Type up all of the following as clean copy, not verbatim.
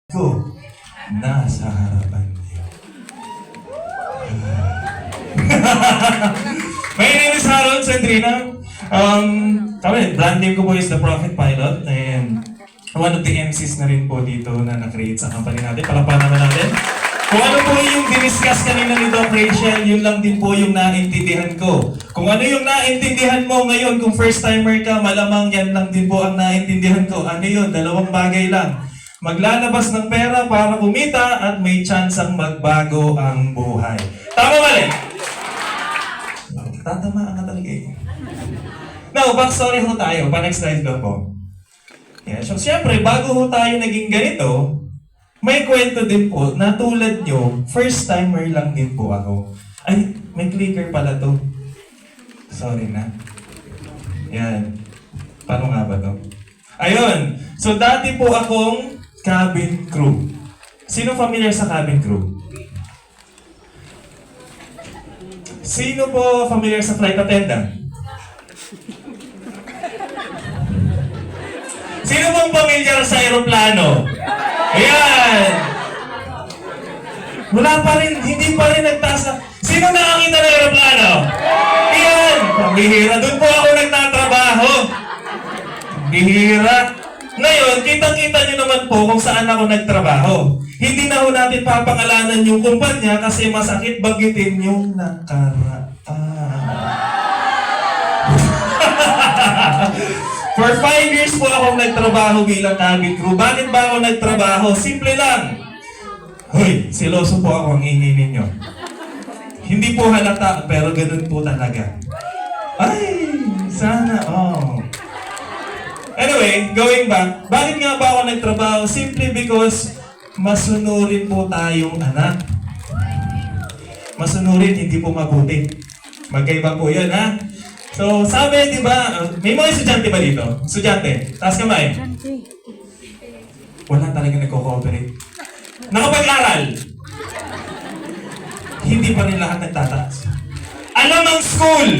ko nasa harapan niyo. My name is Harold Sandrina. Brand name ko po is The Prophet Pilot and one of the MCs na rin po dito na na-create sa company natin. Palakpakan naman natin. Kung ano po yung diniscuss kanina ni Doc Rachel, yun lang din po yung naintindihan ko. Kung ano yung naintindihan mo ngayon, kung first timer ka, malamang yan lang din po ang naintindihan ko. Ano yun? Dalawang bagay lang. Maglalabas ng pera para kumita at may chance ang magbago ang buhay. Tama ba rin? Tatamaan ka talaga eh. Now, backstory ho tayo. Pa-next slide daw po. Yeah, so, siyempre, bago ho tayo naging ganito, may kwento din po na tulad nyo, first timer lang din po ako. Ay, may clicker pala to. Sorry na. Yan. Paano nga ba to? Ayun. So, dati po akong cabin crew. Sino familiar sa cabin crew? Sino po familiar sa flight attendant? Sino pong familiar sa aeroplano? Ayan! Wala pa rin, hindi pa rin nagtaas na. Sino nakakita ng aeroplano? Ayan! Bihira. Doon po ako nagtatrabaho. Bihira. Ngayon, kitang-kita nyo naman po kung saan ako nagtrabaho. Hindi na ho natin papangalanan yung kumpanya kasi masakit bagitin yung nakaraan. For 5 years po akong nagtrabaho bilang cabin crew. Bakit ba ako nagtrabaho? Simple lang. Hoy, siloso po ako ang ingay ninyo. Hindi po halata, pero ganun po talaga. Ay, sana, Anyway, going back, bakit nga ba ako nagtrabaho? Simply because masunurin po tayong anak. Masunurin, hindi po mabuti. Magkaiba po yan, ha? So, sabi, di ba, may mga estudyante ba dito? Estudyante, taas kamay. Wala talaga nagko-cooperate. Nakapag-aral. Hindi pa rin lahat nagtataas. Alam ang school!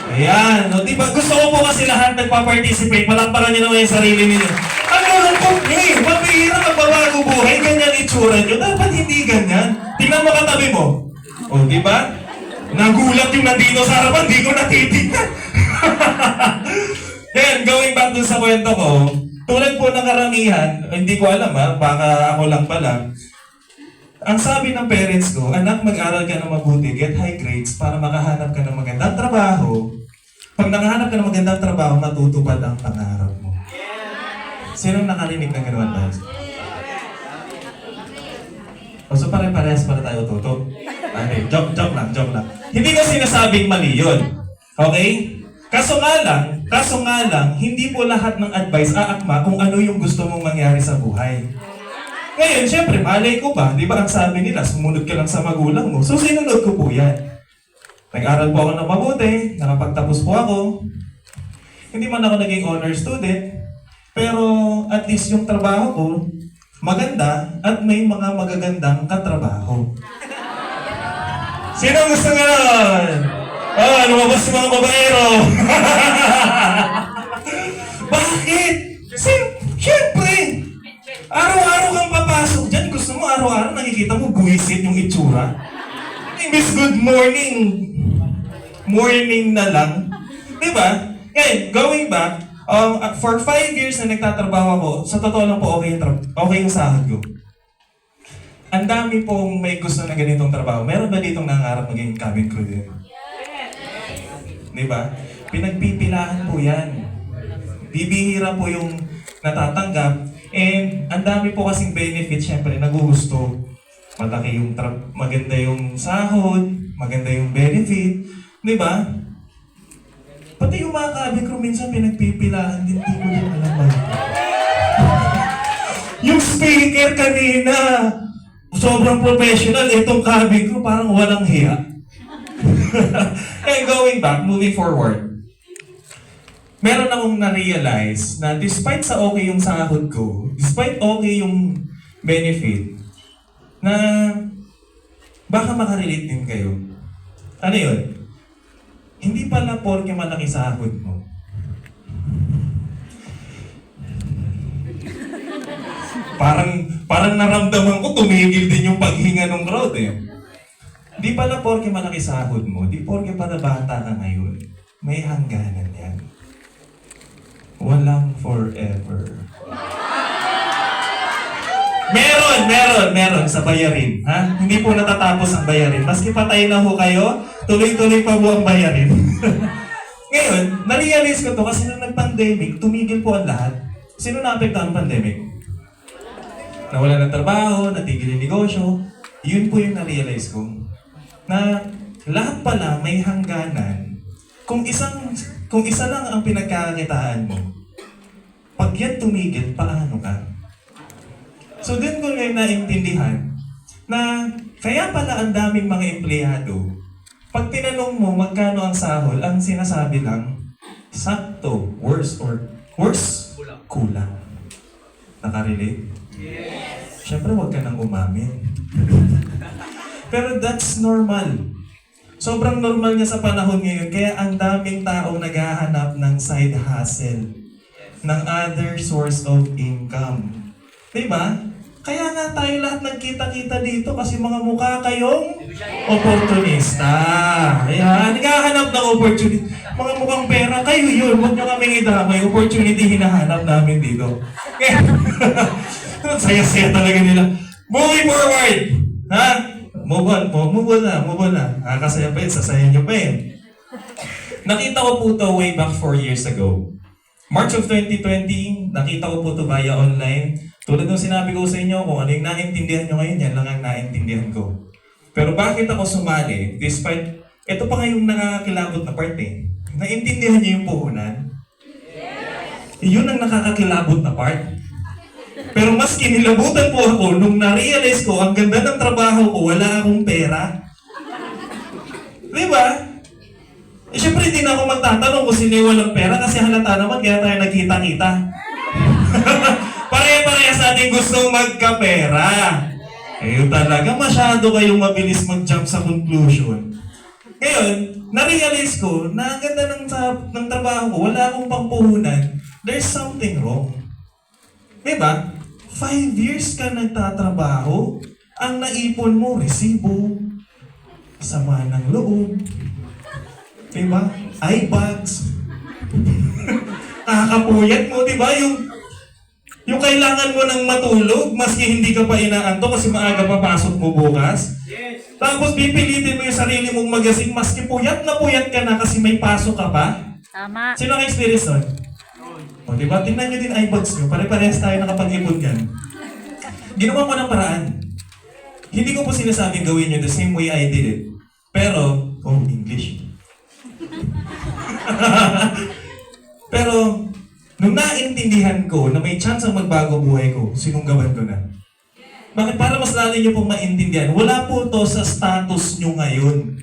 Ayan, no, diba? Gusto ko po kasi lahat nagpa-participate. Malamparan nyo naman yung sarili ninyo. Ano lang po, mabihira magbabago buhay. Ganyan itsura nyo. Dapat hindi ganyan. Tingnan mo katabi mo. O, diba? Nagulat yung nandito sa harapan. Di ko natitignan. Then, going back dun sa kwento ko, tulad po ng karamihan, hindi ko alam baka ako lang pala. Ang sabi ng parents ko, anak, mag-aral ka na mabuti, get high grades para makahanap ka ng magandang trabaho. Pag nakahanap ka ng magandang trabaho, matutupad ang pangarap mo. Sinong nakarinig ng gano'n ba? So pare-parehas para tayo tuto. Okay, joke lang. Hindi ko sinasabing mali yun. Okay? Kaso nga lang, hindi po lahat ng advice aakma kung ano yung gusto mong mangyari sa buhay. Ngayon, syempre, malay ko ba? Di ba ang sabi nila, sumunod ka lang sa magulang mo. So, sinunod ko po yan. Nag-aral po ako ng mabuti, nakapagtapos po ako. Hindi man ako naging honor student, pero at least yung trabaho ko, maganda at may mga magagandang katrabaho. Sino gusto nga nun? Lumabas yung mga babaero. Bakit? Siyempre! Araw-araw kang papasok dyan. Gusto mo araw-araw nakikita mo buwisit yung itsura. Imbis good morning na lang. Diba? Ngayon, going back, for 5 years na nagtatrabaho ako, sa totoo lang po okay yung sahod ko. Ang dami pong may gusto na ganitong trabaho. Meron ba ditong nangarap maging cabin crew din? Diba? Pinagpipilahan po yan. Bibihira po yung natatanggap. And ang dami po kasing benefit, syempre, nagugusto. Malaki yung maganda yung sahod, maganda yung benefit. Di ba? Pati yung mga cabin crew minsan pinagpipilahan din, di ko din alam ba. Yung speaker kanina, sobrang professional. Itong cabin crew parang walang hiya. And going back, moving forward. Meron akong na-realize na despite sa okay yung sahod ko, despite okay yung benefit, na baka makarelate din kayo. Ano yun? Hindi pala porke malaki sahod mo. Parang naramdaman ko, tumigil din yung paghinga ng crowd eh. Di pala porke malaki sahod mo, di porke pala bata ka ngayon, may hangganan yan. Walang forever. Meron sa bayarin. Ha? Hindi po natatapos ang bayarin. Maski patay na ho kayo, tuloy-tuloy pa po ang bayarin. Ngayon, na-realize ko to kasi nung nag-pandemic, tumigil po ang lahat. Sino na-apektuhan ang pandemic? Nawala ng trabaho, natigil yung negosyo. Yun po yung na-realize ko. Na lahat pala may hangganan. Kung isa lang ang pinagkakakitaan mo, pag yan tumigil, paano ka? So din ko ngayon naintindihan na kaya pala ang daming mga empleyado, pag tinanong mo magkano ang sahol, ang sinasabi lang, sakto, worse, kulang. Nakarelate? Yes! Siyempre huwag ka nang umamin. Pero that's normal. Sobrang normal niya sa panahon ngayon, kaya ang daming taong naghahanap ng side hustle, ng other source of income. Diba? Kaya nga tayo lahat nagkita-kita dito kasi mga mukha kayong opportunista. Ayan, naghahanap ng opportunity. Mga mukhang pera, kayo yun. Huwag nyo kaming idamay. Opportunity hinahanap namin dito. Kaya, saya-saya talaga nila. Moving forward! Ha? Move on na. Nakakasaya pa yun, sasaya nyo pa yun. Nakita ko po ito way back 4 years ago. March of 2020, nakita ko po ito via online. Tulad ng sinabi ko sa inyo, kung ano yung naintindihan nyo ngayon, yan lang ang naintindihan ko. Pero bakit ako sumali, despite, ito pa ngayong nakakakilabot na part eh. Naintindihan nyo yung puhunan? Yun ang nakakakilabot na part. Pero mas kinilabutan po ako nung na-realize ko, ang ganda ng trabaho ko, wala akong pera. Diba? Eh, syempre hindi na ako magtatanong kung sino yung walang pera kasi halata naman kaya tayo nagkita-kita. Pare-parehas natin gustong magkapera. Eh, talaga masyado kayong mabilis mag-jump sa conclusion. Ngayon, na-realize ko na ang ganda ng trabaho ko, wala akong pampuhunan. There's something wrong. Diba? 5 years ka nagtatrabaho, ang naipon mo, resibo, sama ng loob, diba? iBags. Nakakapuyat mo, diba? Yung kailangan mo ng matulog, maski hindi ka pa inaanto kasi maaga papasok mo bukas. Yes. Tapos pipilitin mo yung sarili mong magasing, maski puyat na puyat ka na kasi may pasok ka pa. Tama. Sino ang experience nun? O, diba? Tingnan nyo din iBags nyo. Pare-parehas tayo nakapag-ipon yan. Ginawa ko ng paraan. Hindi ko po sinasabing gawin nyo the same way I did it. Pero, English. Pero, nung naintindihan ko na may chance ang magbago buhay ko, sinunggaban ko na. Bakit? Para mas lalo nyo pong maintindihan, wala po to sa status nyo ngayon.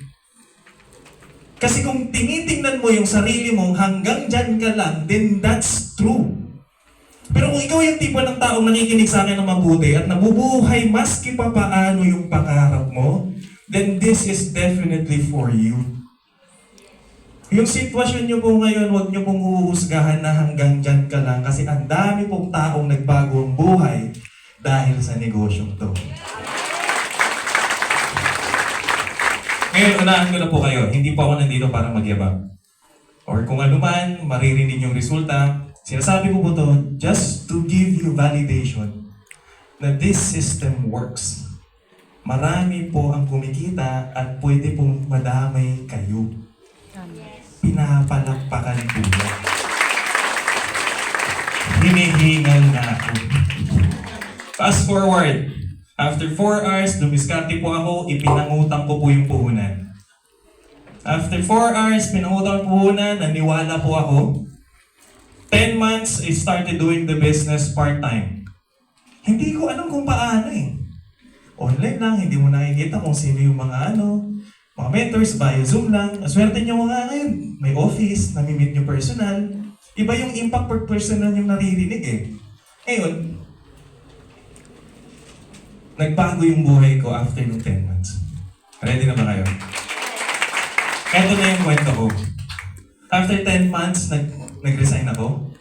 Kasi kung tinitingnan mo yung sarili mo hanggang dyan ka lang, then that's true. Pero kung ikaw yung tipo ng taong nakikinig sa akin ng mabuti at nabubuhay maski pa paano yung pangarap mo, then this is definitely for you. Yung sitwasyon nyo po ngayon, huwag nyo pong huhusgahan na hanggang dyan ka lang kasi ang dami pong taong nagbago ang buhay dahil sa negosyong to. Ngayon, unahan ko na po kayo. Hindi po ako nandito para magyabang. Or kung ano man, maririnig yung resulta. Sinasabi ko po to just to give you validation na this system works. Marami po ang kumikita at pwede pong madamay kayo. Pinapalakpakan po yan. Hinihingal na ako. Fast forward. After 4 hours, dumiskarte po ako, ipinangutang ko po yung puhunan. After 4 hours, pinangutang po puhunan, naniwala po ako. 10 months, I started doing the business part-time. Hindi ko alam kung paano eh. Online lang, hindi mo nakikita kung sino yung mga mga mentors, via Zoom lang. Swerte nyo nga ngayon, may office, nami-meet nyo personal. Iba yung impact per personal yung naririnig eh. Ngayon, nagbago yung buhay ko after nung 10 months. Ready na ba kayo? Ito na yung kwento ko. After 10 months, nag-resign ako.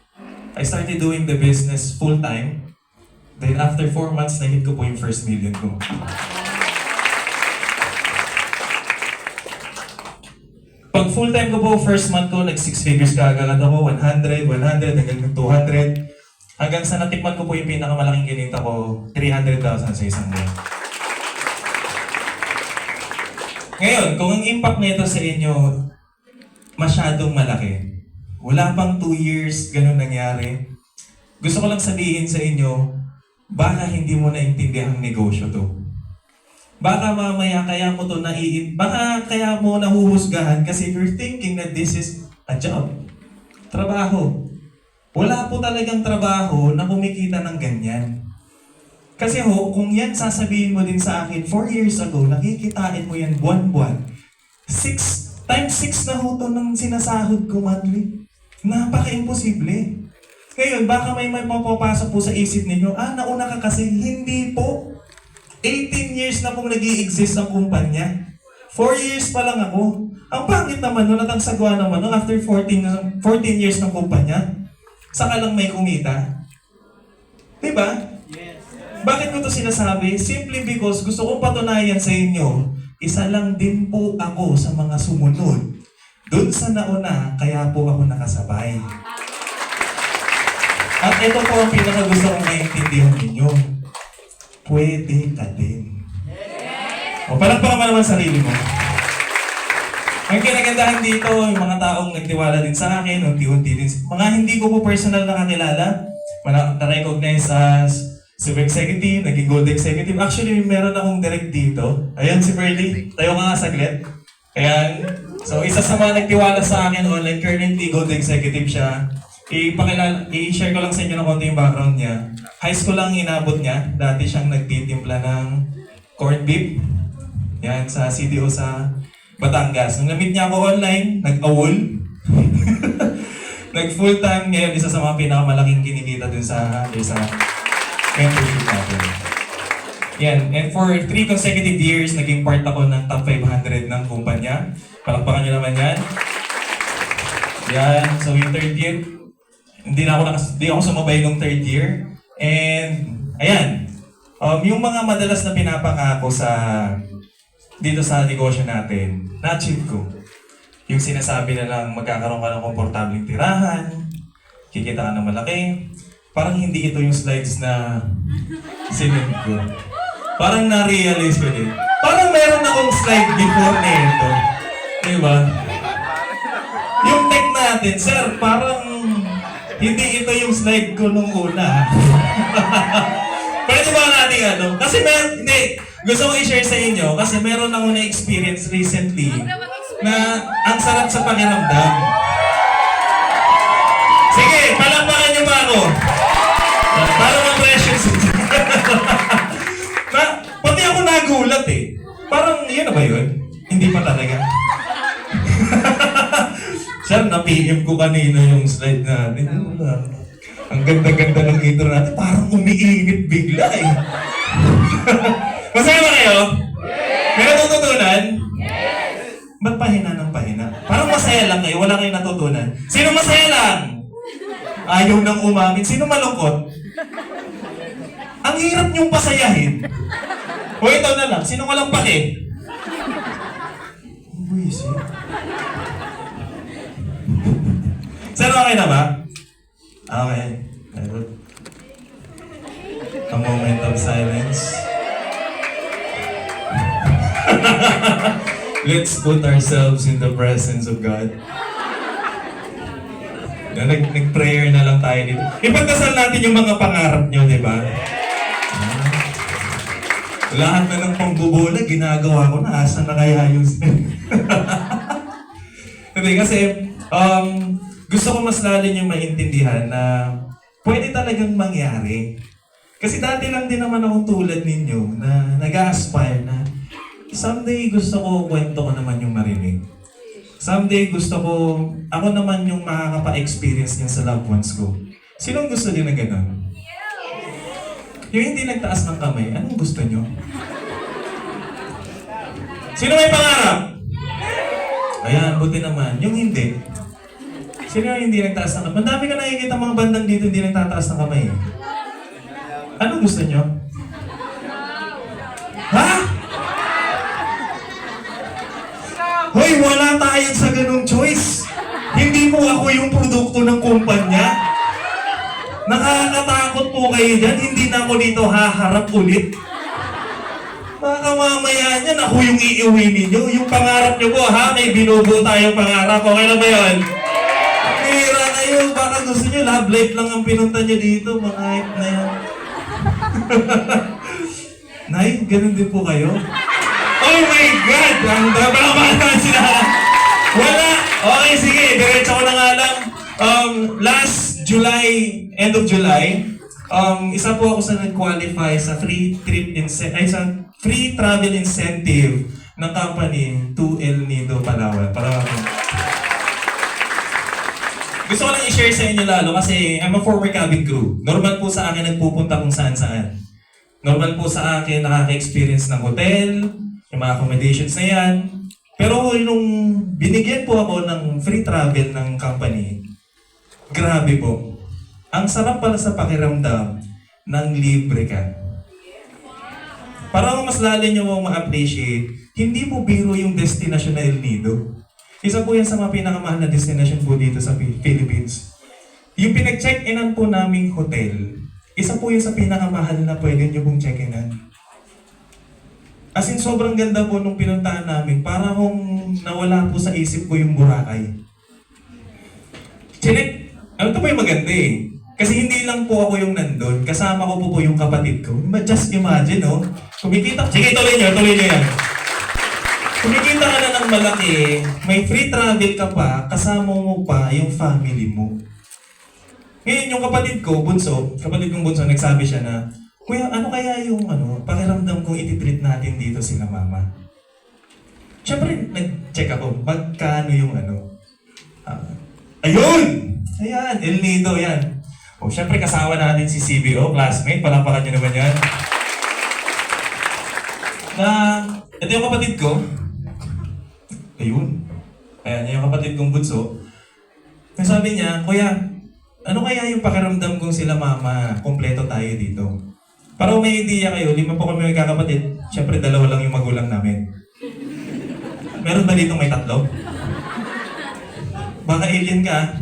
I started doing the business full-time. Then after 4 months, na-hit ko po yung first million ko. Pag full-time ko po, first month ko, nag 6 figures kaagad ako, 100, 100, hanggang 200. Hanggang sa natikman ko po yung pinakamalaking kinita ko, 300,000 sa isang buwan. Ngayon, kung ang impact nito sa inyo, masyadong malaki. Wala pang 2 years, ganun nangyari. Gusto ko lang sabihin sa inyo, baka hindi mo naintindihan ang negosyo to. Baka mamaya kaya mo to baka kaya mo nahuhusgahan kasi you're thinking that this is a job. Trabaho. Wala po talagang trabaho na kumikita ng ganyan. Kasi kung yan sasabihin mo din sa akin 4 years ago, nakikitain mo yan buwan-buwan. 6 times 6 na to ng sinasahod ko monthly. Napaka-imposible. Ngayon, baka may mapapasok po sa isip ninyo, nauna ka kasi. Hindi po. 18 years na pong nag-i-exist ang kumpanya. 4 years pa lang ako. Ang pangit naman nun at ang sagwa naman nun after 14 years ng kumpanya, saka lang may kumita. Diba? Yes. Bakit ko to sinasabi? Simply because gusto kong patunayan sa inyo, isa lang din po ako sa mga sumunod. Doon sa nauna, kaya po ako nakasabay. At ito po ang pinakagusto kong maintindihan ninyo. Pwede ka din. O, palagpakan mo naman sarili mo. Ang kinagandahan dito, yung mga taong nagtiwala din sa akin, unti-unti din. Mga hindi ko po personal nakakilala, na-recognize as Super Executive, naging Gold Executive. Actually, meron akong direct dito. Ayan si Pearly. Tayo ka nga saglit. Ayan. So, isa sa mga nagtiwala sa akin online, currently Gold Executive siya. I-share ko lang sa inyo ng konti yung background niya. High school lang inabot niya. Dati siyang nagtitimpla ng corned beef. Yan, sa CDO sa Batangas. Nung na-meet niya ako online, nag-awol. Nag-full time ngayon, isa sa mga pinakamalaking kinikita dun sa mentorship natin. Yan, and for 3 consecutive years, naging part ako ng top 500 ng kumpanya. Palakpakan niyo naman yan. Yan, so yung 3rd year, hindi ako sumabay nung 3rd year. And, ayan, yung mga madalas na pinapangako dito sa negosyo natin, na-achieve ko. Yung sinasabi na lang magkakaroon ka ng komportabling tirahan, kikita ka ng malaki. Parang hindi ito yung slides na sinend ko. Parang na-realize ko din. Parang meron akong slide before na ito. Diba? Yung tech natin, sir, parang hindi ito yung slide ko nung una. Pwede ba natin Kasi gusto ko i-share sa inyo kasi meron ako na-experience recently na ang sarap sa pakiramdam. Sige, palakpakan niyo ba ako? Para ma-precious. Pati ako nagulat eh. Parang, yun na ba yun? Hindi pa talaga. Sir, na-PM ko kanina yung slide natin. Ang ganda-ganda ng intro natin. Parang umiinit bigla eh. Masaya ba kayo? Yes! May natututunan? Yes! Ba't pahina ng pahina? Parang masaya lang kayo, wala kayong natutunan. Sino masaya lang? Ayaw nang umamin. Sino malungkot? Ang hirap niyong pasayahin. O ito na lang, sino walang pake? Buisit. Sir, okay na ba? Okay. A moment of silence. Let's put ourselves in the presence of God. Nag-prayer na lang tayo dito. Ipagdasal natin yung mga pangarap nyo, di ba? Lahat na ng pangbubola, ginagawa ko na. Asa na kaya yung Hindi, kasi gusto ko mas lalo yung maintindihan na pwede talagang mangyari. Kasi dati lang din naman akong tulad ninyo na nag-aspire na someday gusto ko kwento ko naman yung marinig. Someday gusto ko, ako naman yung makakapa-experience niya sa loved ones ko. Sinong gusto din na gano'n? Yung hindi nagtaas ng kamay, anong gusto nyo? Sino may pangarap? Ayan, buti naman. Yung hindi. Sino yung hindi nagtaas ng kamay? Mandami ka nakikita mga bandang dito hindi nagtataas ng kamay. Ano gusto nyo? Ha? Hoy, wala tayo sa ganung choice. Hindi po ako yung produkto ng kumpanya. Nakakatakot po kayo dyan. Hindi na ako dito haharap ulit. Baka mamaya niyan, ako yung iiwi ninyo. Yung pangarap nyo po, ha? May binubuo tayong pangarap. Okay na ba yun? Hira kayo. Baka gusto nyo, love life lang ang pinunta nyo dito. Mga hype na yan. Nay, ganun din po kayo? Oh my God! Ang baka naman sila. Wala! Okay, sige. Diretso ko na nga lang. Last July, end of July, isa po ako sa nag-qualify sa free travel incentive ng company to El Nido, Palawan. Gusto ko lang i-share sa inyo lalo kasi I'm a former cabin crew. Normal po sa akin nagpupunta kung saan-saan. Normal po sa akin nakaka-experience ng hotel, yung mga accommodations na yan. Pero nung binigyan po ako ng free travel ng company, grabe po. Ang sarap pala sa pakiramdam ng libre ka. Para mas lalo nyo mo ma-appreciate, hindi po biro yung destination na El Nido. Isa po yan sa mga pinakamahal na destination po dito sa Philippines. Yung pinag-check-inan po naming hotel, isa po yun sa pinakamahal na pwede nyo pong check-inan. As in, sobrang ganda po nung pinuntahan namin. Para kung nawala po sa isip ko yung Boracay. Chinek, ano po yung maganda eh. Kasi hindi lang po ako yung nandun. Kasama ko po yung kapatid ko. Just imagine, no? Kumikita, sige, tuloy nyo yan. Kumikita ka na ng malaki, may free travel ka pa, kasama mo pa yung family mo. Ngayon, yung kapatid kong bunso, nagsabi siya na, Kuya, ano kaya yung pakiramdam kung ititreat natin dito sila mama? Siyempre, nag-check ako, magkano yung ayun! Ayan, El Nido, yan. O, siyempre kasama natin si CBO, classmate, palampakan nyo naman yan. Ito yung kapatid ko. Ayun. Ayan, yung kapatid kong bunso. Sabi niya, Kuya, ano kaya yung pakiramdam kung sila mama, kompleto tayo dito? Para kung may idea kayo, 5 po kami magkakapatid. Siyempre, 2 lang yung magulang namin. Meron ba dito may 3? Baka alien ka.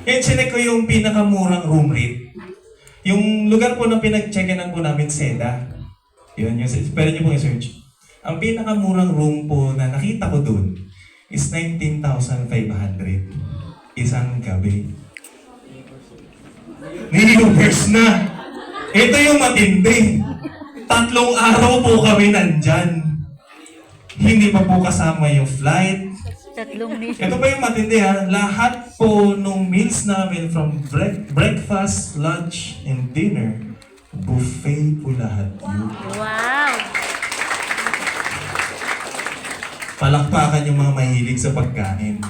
Kaya sinek ko yung pinakamurang room rate. Yung lugar po na pinag-checkinan po namin, Seda. Yun, pwede niyo po i-search. Ang pinakamurang room po na nakita ko dun is 19,500. Isang gabi. Nilubers na! Ito yung matindi. 3 araw po kami nandyan. Hindi pa po kasama yung flight. 3 meals. Ito pa yung matindi ha. Lahat po nung meals namin from breakfast, lunch, and dinner, buffet po lahat yun. Wow! Palakpakan yung mga mahilig sa pagkain.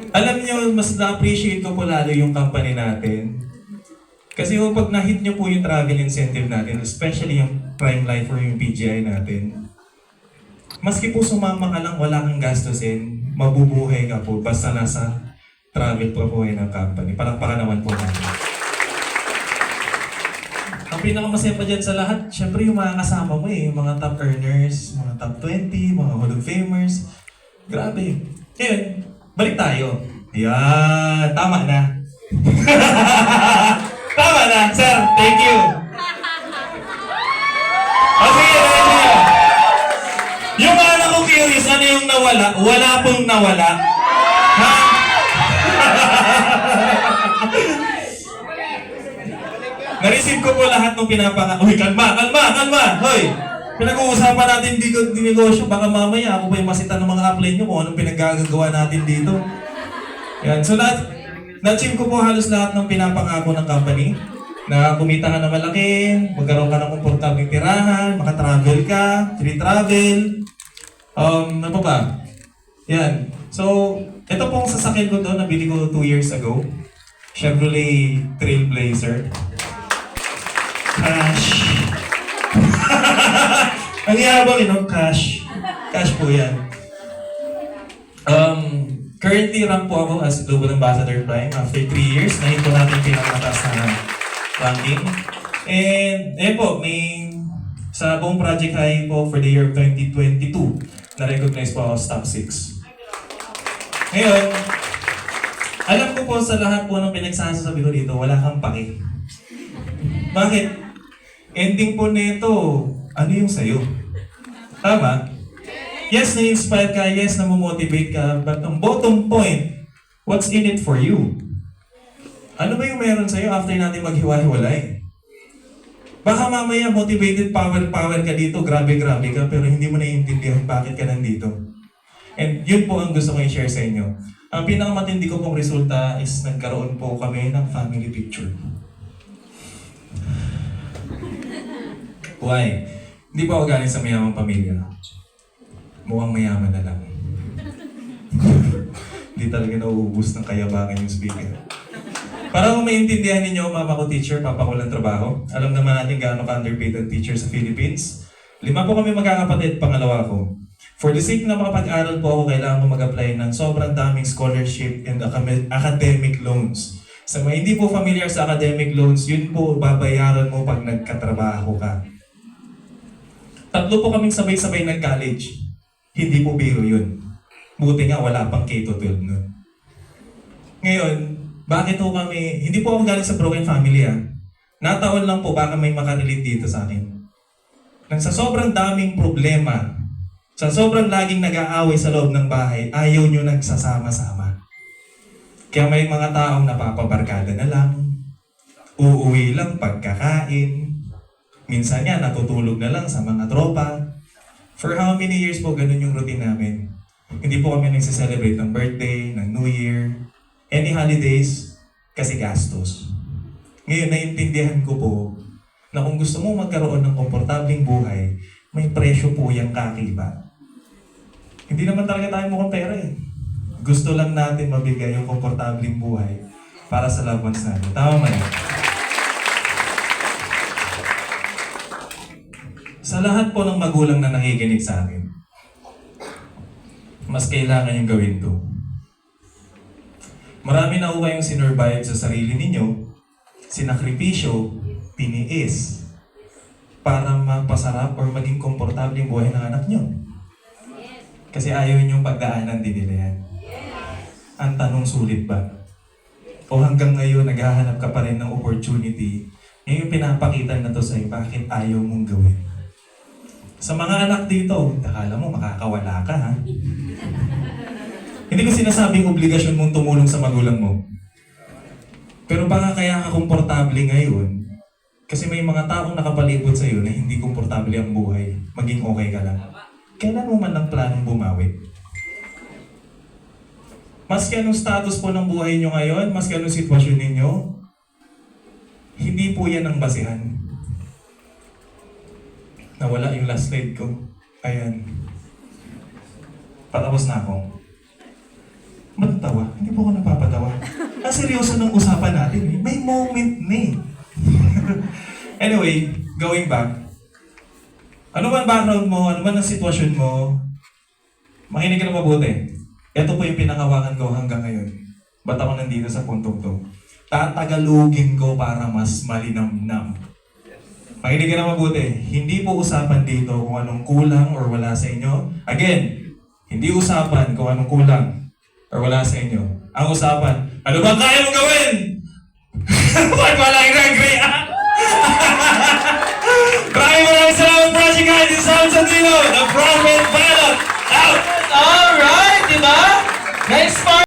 Alam niyo, mas na-appreciate ko po lalo yung company natin. Kasi yung pag na-hit niyo po yung travel incentive natin, especially yung Prime Life or yung PGI natin, maski po sumama ka lang, wala kang gastusin, mabubuhay ka po basta nasa travel po po ng company. Palakpakan naman po natin. Ang pinakamasaya pa dyan sa lahat, syempre yung mga kasama mo yung mga top earners, mga top 20, mga Hall of Famers. Grabe. Ngayon, balik tayo. Yan, tama na. Tama na, sir. Thank you. Sige. Yung mga ko curious, ano yung nawala? Wala pong nawala. Ha? Na-receive ko po lahat ng pinapaka... Uy, kalma! Hoy! Pinag-uusapan natin dito di negosyo. Baka mamaya ako pa yung masita ng mga apply nyo kung anong pinaggagawa natin dito. Yan. So, na-achieve ko po halos lahat ng pinapangako ng company. Na kumita ka na malaki, magkaroon ka ng komportabling tirahan, makatravel ka, free travel. Ano pa ba? Yan. So, ito pong sasakyan ko doon, nabili ko 2 years ago. Chevrolet Trailblazer. Cash. Ang yabang, cash. Cash po yan. Currently, rank po ako as Global Ambassador Prime after 3 years. Nahit po natin pinakamataas na ranking. And, po, sa buong project high po for the year of 2022, na-recognize po ako sa top 6. Ngayon, alam ko po sa lahat po ng pinagsasabi ko dito, wala kang pake. Bakit? Ending po nito, ano yung sayo? Tama? Yes, na-inspire ka, yes, na-motivate ka, but ang bottom point, what's in it for you? Ano ba yung meron sa'yo after natin maghiwa-hiwalay? Baka mamaya motivated power ka dito, grabe-grabe ka, pero hindi mo naiintindihan bakit ka nandito. And yun po ang gusto ko i-share sa inyo. Ang pinakamatindi ko pong resulta is nagkaroon po kami ng family picture. Why? Hindi po ako galing sa mayamang pamilya. Mukhang mayaman na lang. Hindi talaga nauubos ng kayabangan yung speaker. Para kung maintindihan ninyo, mama ko teacher, papa ko lang trabaho. Alam naman natin gaano ka-underpaid ang teacher sa Philippines. 5 po kami magkakapatid, pangalawa ko. For the sake na makapag-aral po ako, kailangan ko mag-apply ng sobrang daming scholarship and academic loans. Sa mga hindi po familiar sa academic loans, yun po babayaran mo pag nagkatrabaho ka. 3 po kaming sabay-sabay nag-college. Hindi po biro yun. Buti nga wala pang K-12 nun. Ngayon, bakit po kami, hindi po ako galing sa broken family Nataon lang po baka may makarelate dito sa akin. Nang sa sobrang daming problema, sa sobrang laging nag-aaway sa loob ng bahay, ayaw nyo nagsasama-sama. Kaya may mga taong napapabarkada na lang, uuwi lang pagkakain, minsan nga natutulog na lang sa mga tropa. For how many years po ganun yung routine namin? Hindi po kami nagsiselebrate ng birthday, ng New Year, any holidays, kasi gastos. Ngayon, naiintindihan ko po na kung gusto mo magkaroon ng komportabling buhay, may presyo po yung kakiba. Hindi naman talaga tayo mukhang pera Gusto lang natin mabigay yung komportabling buhay para sa loved ones natin. Tama man. Sa lahat po ng magulang na nakikinig sa akin, mas kailangan yung gawin to. Marami na ho kayong sinurvive sa sarili ninyo, sinakripisyo, tiniis, para mapasarap or maging komportable yung buhay ng anak nyo. Kasi ayaw nyo pagdaanan din nila yan. Ang tanong, sulit ba? O hanggang ngayon, naghahanap ka pa rin ng opportunity, yung pinapakita na to sa'yo, bakit ayaw mong gawin? Sa mga anak dito, akala mo makakawala ka Hindi ko sinasabing obligasyon mong tumulong sa magulang mo. Pero baka kaya ka komportable ngayon, kasi may mga taong nakapalibot sa'yo na hindi komportable ang buhay, maging okay ka lang. Kailan mo man ang planong bumawi? Maski anong status po ng buhay nyo ngayon, maski anong sitwasyon ninyo, hindi po yan ang basihan. Nawala yung last slide ko. Ayan. Patapos na ako. Matatawa? Hindi po ako napapatawa. Ang seryoso ng usapan natin May moment na Anyway, going back. Ano man background mo, ano man ang sitwasyon mo, makinig ka na mabuti. Ito po yung pinangawakan ko hanggang ngayon. Ba't ako nandito sa puntong to? Tatagalugin ko para mas malinamnam. Makinig ka na mabuti. Hindi po usapan dito kung anong kulang or wala sa inyo. Again, hindi usapan kung anong kulang or wala sa inyo. Ang usapan, ano ba kaya mong gawin? Bakit wala yung nag-agree, Maraming salamat, Project Guys, Sam Santino, The Prophet